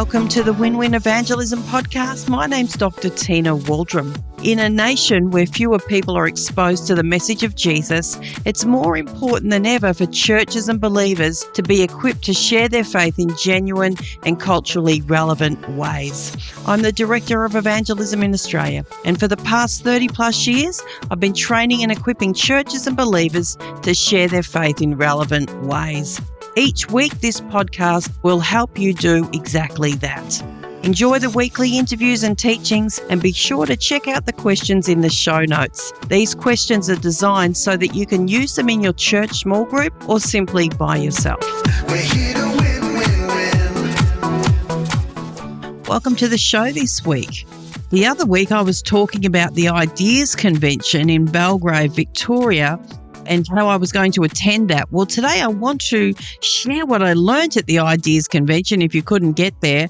Welcome to the Win-Win Evangelism Podcast. My name's Dr. Tina Waldrom. In a nation where fewer people are exposed to the message of Jesus, it's more important than ever for churches and believers to be equipped to share their faith in genuine and culturally relevant ways. I'm the Director of Evangelism in Australia, and for the past 30 plus years, I've been training and equipping churches and believers to share their faith in relevant ways. Each week, this podcast will help you do exactly that. Enjoy the weekly interviews and teachings, and be sure to check out the questions in the show notes. These questions are designed so that you can use them in your church small group or simply by yourself. We're here to win. Welcome to the show this week. The other week, I was talking about the Ideas Convention in Belgrave, Victoria, and how I was going to attend that. Well, today I want to share what I learned at the Ideas Convention, if you couldn't get there.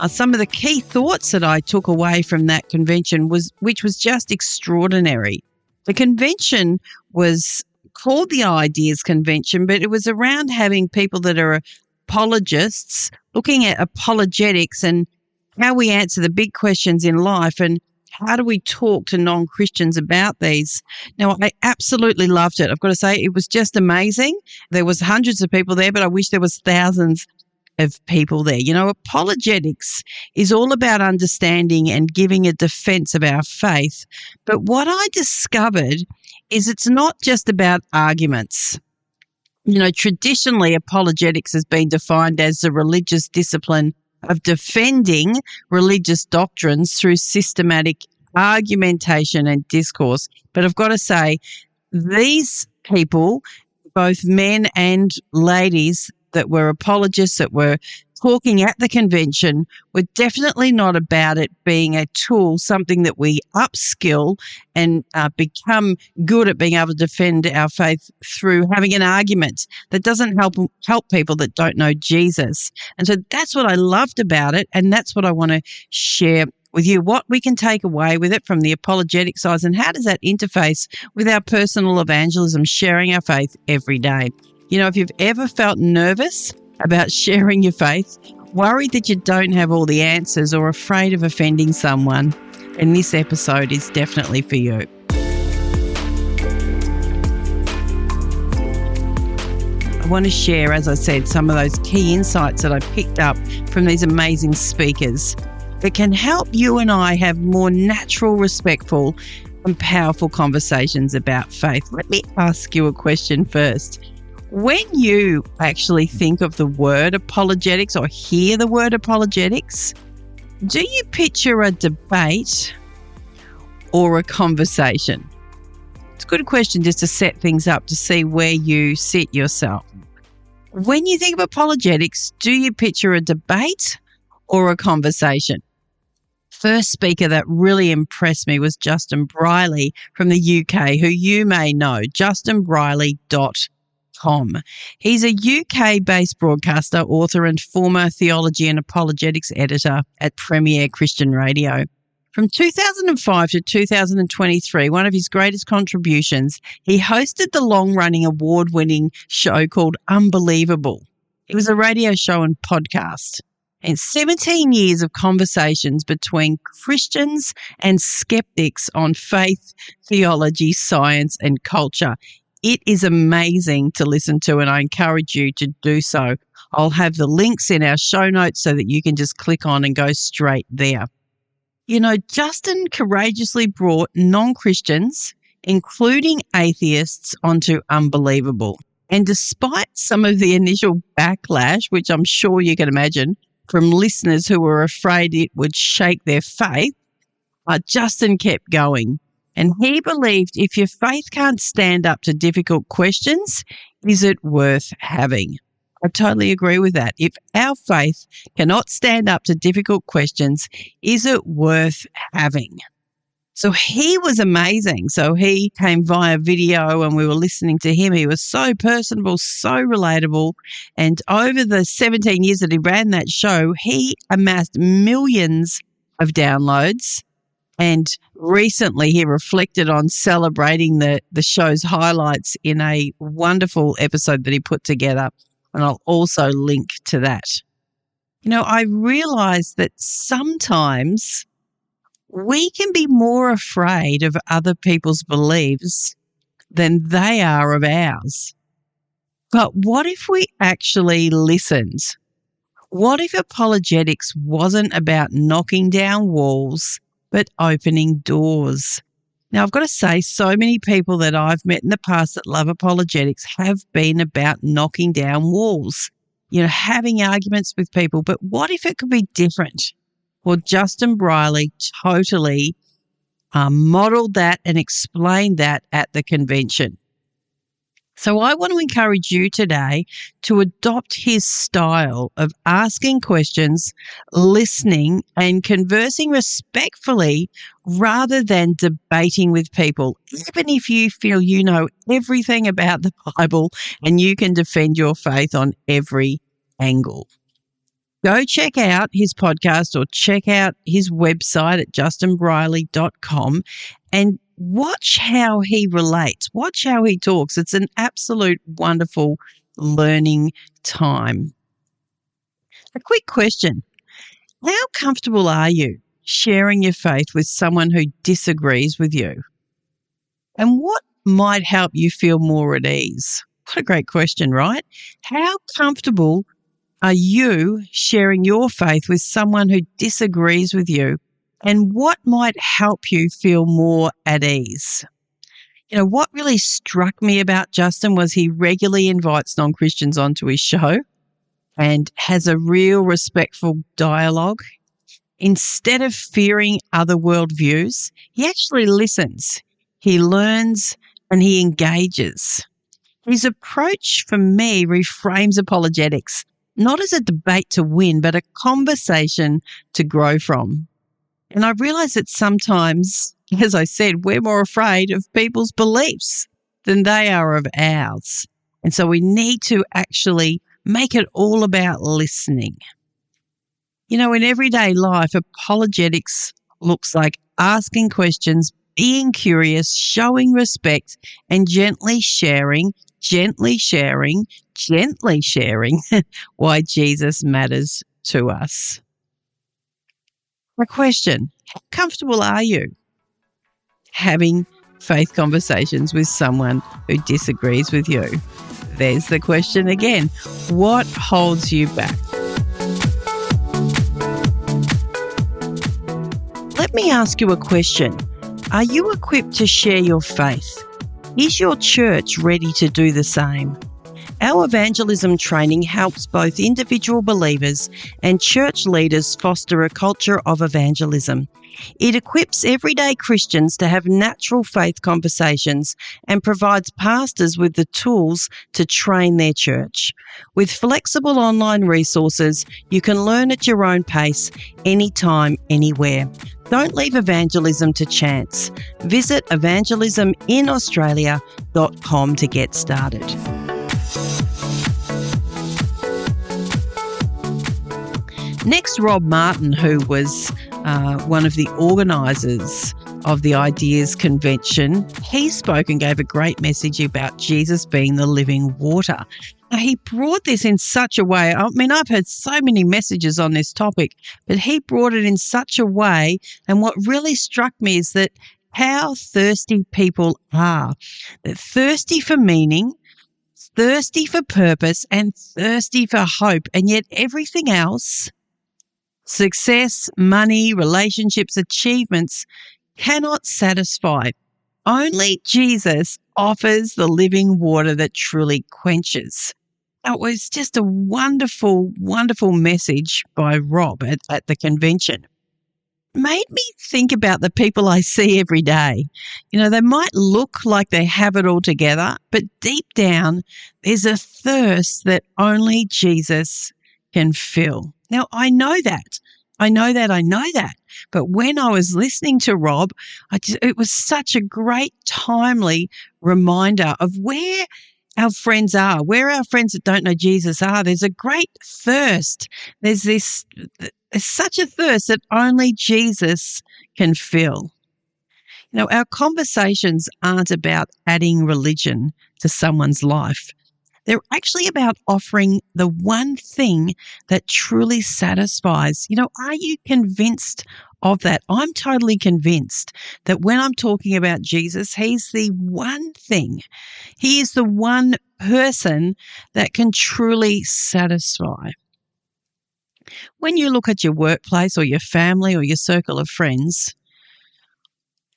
Some of the key thoughts that I took away from that convention which was just extraordinary. The convention was called the Ideas Convention, but it was around having people that are apologists, looking at apologetics and how we answer the big questions in life, and how do we talk to non-Christians about these? Now, I absolutely loved it. I've got to say, it was just amazing. There was hundreds of people there, but I wish there was thousands of people there. You know, apologetics is all about understanding and giving a defense of our faith. But what I discovered is it's not just about arguments. You know, traditionally, apologetics has been defined as the religious discipline of defending religious doctrines through systematic argumentation and discourse. But I've got to say, these people, both men and ladies that were apologists, that were talking at the convention, were definitely not about it being a tool, something that we upskill and become good at being able to defend our faith through having an argument that doesn't help people that don't know Jesus. And so that's what I loved about it, and that's what I want to share with you, what we can take away with it from the apologetic side, and how does that interface with our personal evangelism, sharing our faith every day. You know, if you've ever felt nervous about sharing your faith, worried that you don't have all the answers, or afraid of offending someone, then this episode is definitely for you. I want to share, as I said, some of those key insights that I picked up from these amazing speakers that can help you and I have more natural, respectful, and powerful conversations about faith. Let me ask you a question first. When you actually think of the word apologetics or hear the word apologetics, do you picture a debate or a conversation? It's a good question just to set things up to see where you sit yourself. When you think of apologetics, do you picture a debate or a conversation? First speaker that really impressed me was Justin Briley from the UK, who you may know, justinbriley.com. He's a UK-based broadcaster, author, and former theology and apologetics editor at Premier Christian Radio. From 2005 to 2023, one of his greatest contributions, he hosted the long-running award-winning show called Unbelievable. It was a radio show and podcast, and 17 years of conversations between Christians and skeptics on faith, theology, science, and culture. It is amazing to listen to, and I encourage you to do so. I'll have the links in our show notes so that you can just click on and go straight there. You know, Justin courageously brought non-Christians, including atheists, onto Unbelievable. And despite some of the initial backlash, which I'm sure you can imagine, from listeners who were afraid it would shake their faith, Justin kept going. And he believed if your faith can't stand up to difficult questions, is it worth having? I totally agree with that. If our faith cannot stand up to difficult questions, is it worth having? So he was amazing. So he came via video and we were listening to him. He was so personable, so relatable. And over the 17 years that he ran that show, he amassed millions of downloads. And recently he reflected on celebrating the show's highlights in a wonderful episode that he put together. And I'll also link to that. I realize that sometimes we can be more afraid of other people's beliefs than they are of ours. But what if we actually listened? What if apologetics wasn't about knocking down walls, but opening doors? Now, I've got to say, so many people that I've met in the past that love apologetics have been about knocking down walls, having arguments with people. But what if it could be different? Well, Justin Briley totally modeled that and explained that at the convention. So I want to encourage you today to adopt his style of asking questions, listening, and conversing respectfully rather than debating with people, even if you feel you know everything about the Bible and you can defend your faith on every angle. Go check out his podcast or check out his website at justinbriley.com and watch how he relates. Watch how he talks. It's an absolute wonderful learning time. A quick question. How comfortable are you sharing your faith with someone who disagrees with you? And what might help you feel more at ease? What a great question, right? How comfortable are you sharing your faith with someone who disagrees with you? And what might help you feel more at ease? What really struck me about Justin was he regularly invites non-Christians onto his show and has a real respectful dialogue. Instead of fearing other worldviews, he actually listens, he learns, and he engages. His approach, for me, reframes apologetics, not as a debate to win, but a conversation to grow from. And I realize that sometimes, as I said, we're more afraid of people's beliefs than they are of ours. And so we need to actually make it all about listening. In everyday life, apologetics looks like asking questions, being curious, showing respect, and gently sharing why Jesus matters to us. A question, how comfortable are you having faith conversations with someone who disagrees with you? There's the question again. What holds you back? Let me ask you a question. Are you equipped to share your faith? Is your church ready to do the same? Our evangelism training helps both individual believers and church leaders foster a culture of evangelism. It equips everyday Christians to have natural faith conversations and provides pastors with the tools to train their church. With flexible online resources, you can learn at your own pace, anytime, anywhere. Don't leave evangelism to chance. Visit evangelisminaustralia.com to get started. Next, Rob Martin, who was one of the organisers of the Ideas Convention, he spoke and gave a great message about Jesus being the living water. Now, he brought this in such a way, I've heard so many messages on this topic, but he brought it in such a way, and what really struck me is that how thirsty people are. They're thirsty for meaning, thirsty for purpose, and thirsty for hope, and yet everything else, success, money, relationships, achievements, cannot satisfy. Only Jesus offers the living water that truly quenches. It was just a wonderful, wonderful message by Rob at the convention. Made me think about the people I see every day. They might look like they have it all together, but deep down, there's a thirst that only Jesus can fill. Now, I know that. But when I was listening to Rob, it was such a great, timely reminder of where our friends are, where our friends that don't know Jesus are. There's a great thirst. There's such a thirst that only Jesus can fill. Our conversations aren't about adding religion to someone's life. They're actually about offering the one thing that truly satisfies. Are you convinced of that? I'm totally convinced that when I'm talking about Jesus, he's the one thing. He is the one person that can truly satisfy. When you look at your workplace or your family or your circle of friends,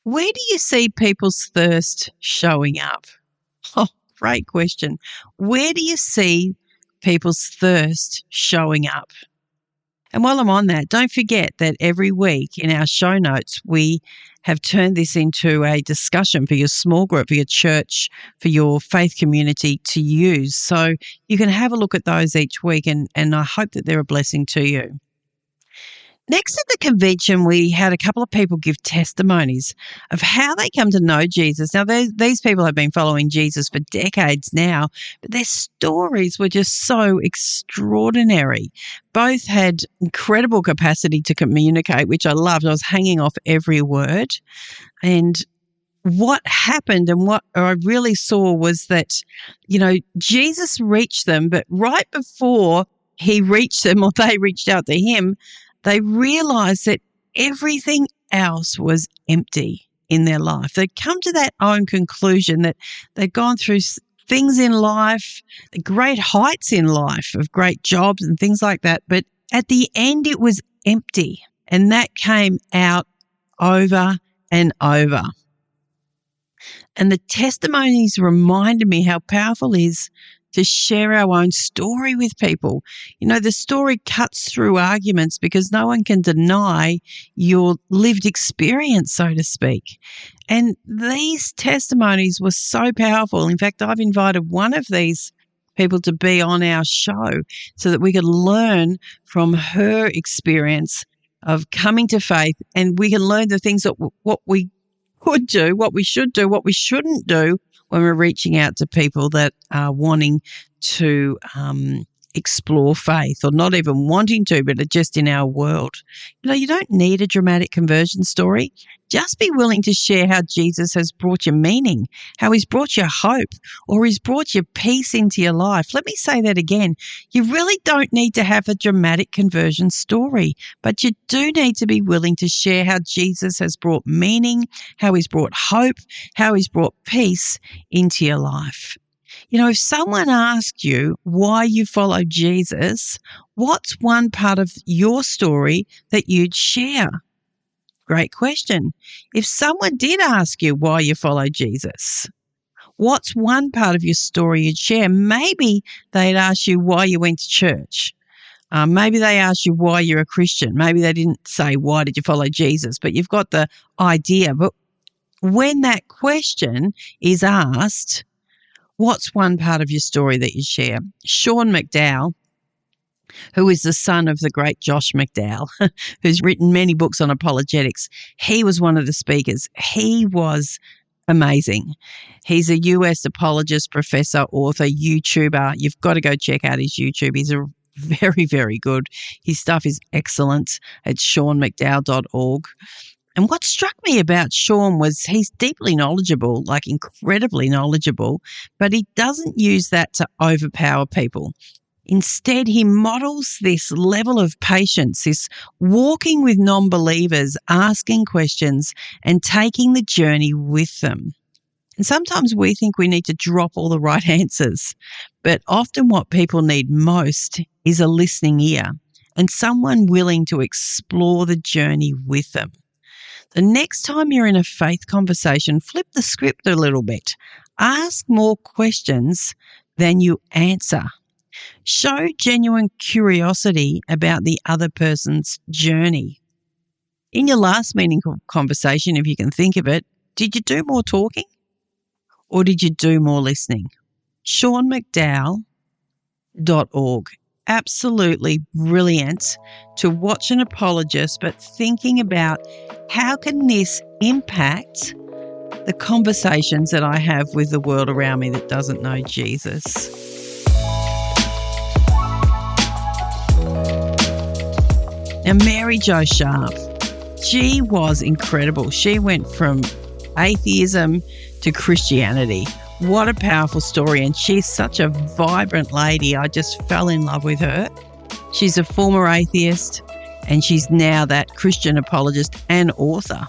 where do you see people's thirst showing up? Oh, great question. Where do you see people's thirst showing up? And while I'm on that, don't forget that every week in our show notes, we have turned this into a discussion for your small group, for your church, for your faith community to use. So you can have a look at those each week, and I hope that they're a blessing to you. Next at the convention, we had a couple of people give testimonies of how they come to know Jesus. Now, these people have been following Jesus for decades now, but their stories were just so extraordinary. Both had incredible capacity to communicate, which I loved. I was hanging off every word. And what happened and what I really saw was that, Jesus reached them, but right before he reached them or they reached out to him, they realized that everything else was empty in their life. They'd come to that own conclusion that they'd gone through things in life, the great heights in life of great jobs and things like that, but at the end it was empty. And that came out over and over. And the testimonies reminded me how powerful it is to share our own story with people. The story cuts through arguments because no one can deny your lived experience, so to speak. And these testimonies were so powerful. In fact, I've invited one of these people to be on our show so that we could learn from her experience of coming to faith, and we can learn the things that what we could do, what we should do, what we shouldn't do when we're reaching out to people that are wanting to explore faith, or not even wanting to, but are just in our world. You don't need a dramatic conversion story. Just be willing to share how Jesus has brought you meaning, how he's brought you hope, or he's brought you peace into your life. Let me say that again. You really don't need to have a dramatic conversion story, but you do need to be willing to share how Jesus has brought meaning, how he's brought hope, how he's brought peace into your life. If someone asked you why you follow Jesus, what's one part of your story that you'd share? Great question. If someone did ask you why you follow Jesus, what's one part of your story you'd share? Maybe they'd ask you why you went to church. Maybe they asked you why you're a Christian. Maybe they didn't say, why did you follow Jesus? But you've got the idea. But when that question is asked, what's one part of your story that you share? Sean McDowell, who is the son of the great Josh McDowell, who's written many books on apologetics, he was one of the speakers. He was amazing. He's a US apologist, professor, author, YouTuber. You've got to go check out his YouTube. He's a very, very good. His stuff is excellent at seanmcdowell.org. And what struck me about Sean was he's deeply knowledgeable, like incredibly knowledgeable, but he doesn't use that to overpower people. Instead, he models this level of patience, this walking with non-believers, asking questions and taking the journey with them. And sometimes we think we need to drop all the right answers, but often what people need most is a listening ear and someone willing to explore the journey with them. The next time you're in a faith conversation, flip the script a little bit. Ask more questions than you answer. Show genuine curiosity about the other person's journey. In your last meaningful conversation, if you can think of it, did you do more talking or did you do more listening? SeanMcDowell.org. Absolutely brilliant to watch an apologist, but thinking about how can this impact the conversations that I have with the world around me that doesn't know Jesus. Now, Mary Jo Sharp, she was incredible. She went from atheism to Christianity. What a powerful story. And she's such a vibrant lady. I just fell in love with her. She's a former atheist and she's now that Christian apologist and author.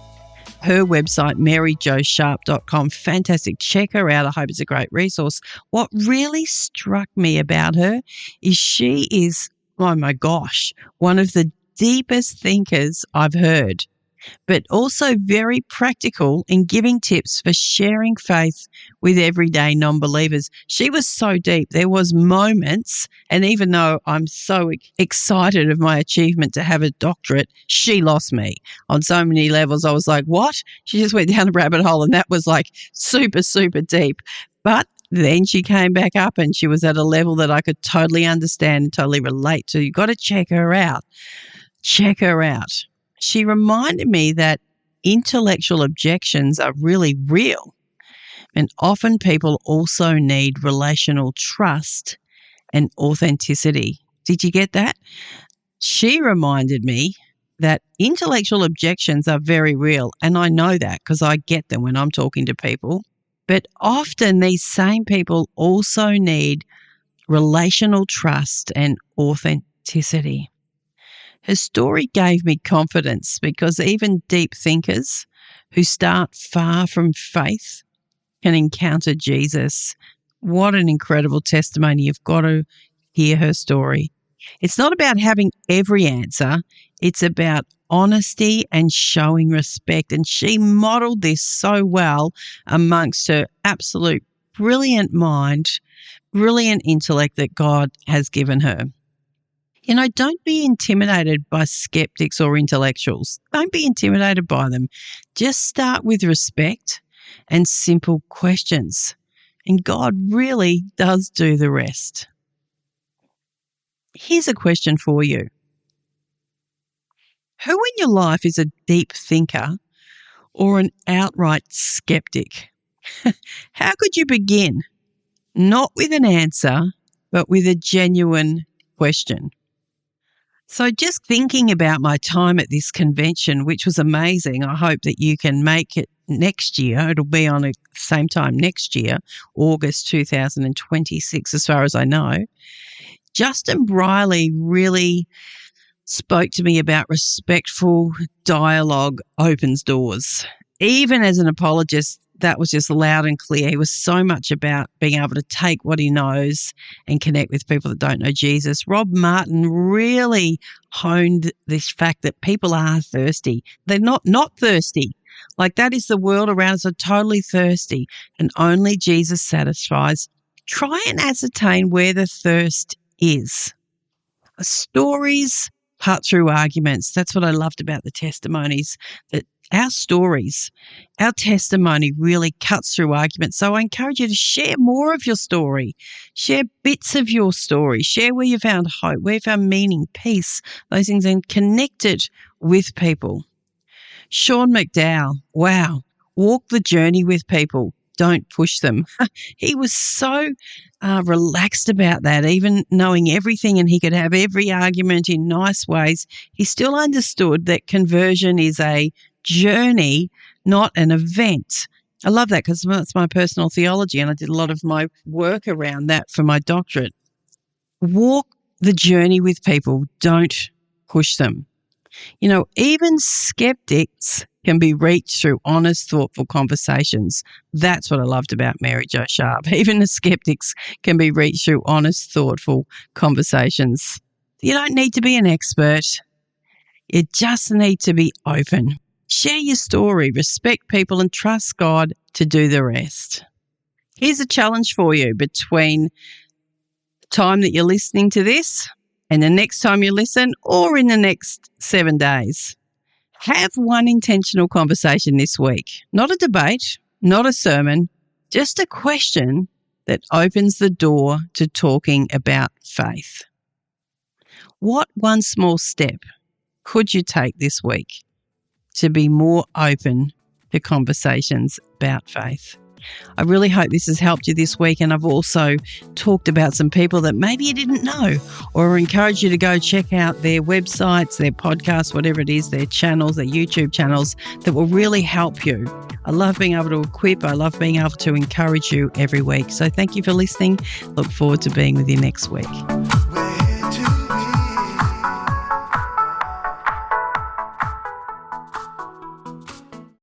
Her website, maryjosharp.com, fantastic. Check her out. I hope it's a great resource. What really struck me about her is she is, oh my gosh, one of the deepest thinkers I've heard, but also very practical in giving tips for sharing faith with everyday non-believers. She was so deep. There was moments, and even though I'm so excited of my achievement to have a doctorate, she lost me on so many levels. I was like, what? She just went down a rabbit hole, and that was like super, super deep. But then she came back up and she was at a level that I could totally understand and totally relate to. You've got to check her out. Check her out. She reminded me that intellectual objections are really real, and often people also need relational trust and authenticity. Did you get that? She reminded me that intellectual objections are very real, and I know that because I get them when I'm talking to people. But often these same people also need relational trust and authenticity. Her story gave me confidence because even deep thinkers who start far from faith can encounter Jesus. What an incredible testimony. You've got to hear her story. It's not about having every answer. It's about honesty and showing respect. And she modeled this so well amongst her absolute brilliant mind, brilliant intellect that God has given her. You know, don't be intimidated by skeptics or intellectuals. Don't be intimidated by them. Just start with respect and simple questions. And God really does do the rest. Here's a question for you. Who in your life is a deep thinker or an outright skeptic? How could you begin? Not with an answer, but with a genuine question. So just thinking about my time at this convention, which was amazing, I hope that you can make it next year. It'll be on the same time next year, August 2026, as far as I know. Justin Briley really spoke to me about respectful dialogue opens doors. Even as an apologist, that was just loud and clear. He was so much about being able to take what he knows and connect with people that don't know Jesus. Rob Martin really honed this fact that people are thirsty. They're not thirsty. Like that is the world around us are totally thirsty, and only Jesus satisfies. Try and ascertain where the thirst is. Stories cut through arguments. That's what I loved about the testimonies, that our stories, our testimony really cuts through arguments. So I encourage you to share more of your story, share bits of your story, share where you found hope, where you found meaning, peace, those things, and connect it with people. Sean McDowell, wow, walk the journey with people. Don't push them. He was so relaxed about that, even knowing everything, and he could have every argument in nice ways. He still understood that conversion is a journey, not an event. I love that because that's my personal theology, and I did a lot of my work around that for my doctorate. Walk the journey with people. Don't push them. You know, even skeptics can be reached through honest, thoughtful conversations. That's what I loved about Mary Jo Sharp. Even the skeptics can be reached through honest, thoughtful conversations. You don't need to be an expert. You just need to be open. Share your story, respect people, and trust God to do the rest. Here's a challenge for you between the time that you're listening to this and the next time you listen, or in the next 7 days. Have one intentional conversation this week. Not a debate, not a sermon, just a question that opens the door to talking about faith. What one small step could you take this week to be more open to conversations about faith? I really hope this has helped you this week. And I've also talked about some people that maybe you didn't know, or encourage you to go check out their websites, their podcasts, whatever it is, their channels, their YouTube channels that will really help you. I love being able to equip. I love being able to encourage you every week. So thank you for listening. Look forward to being with you next week.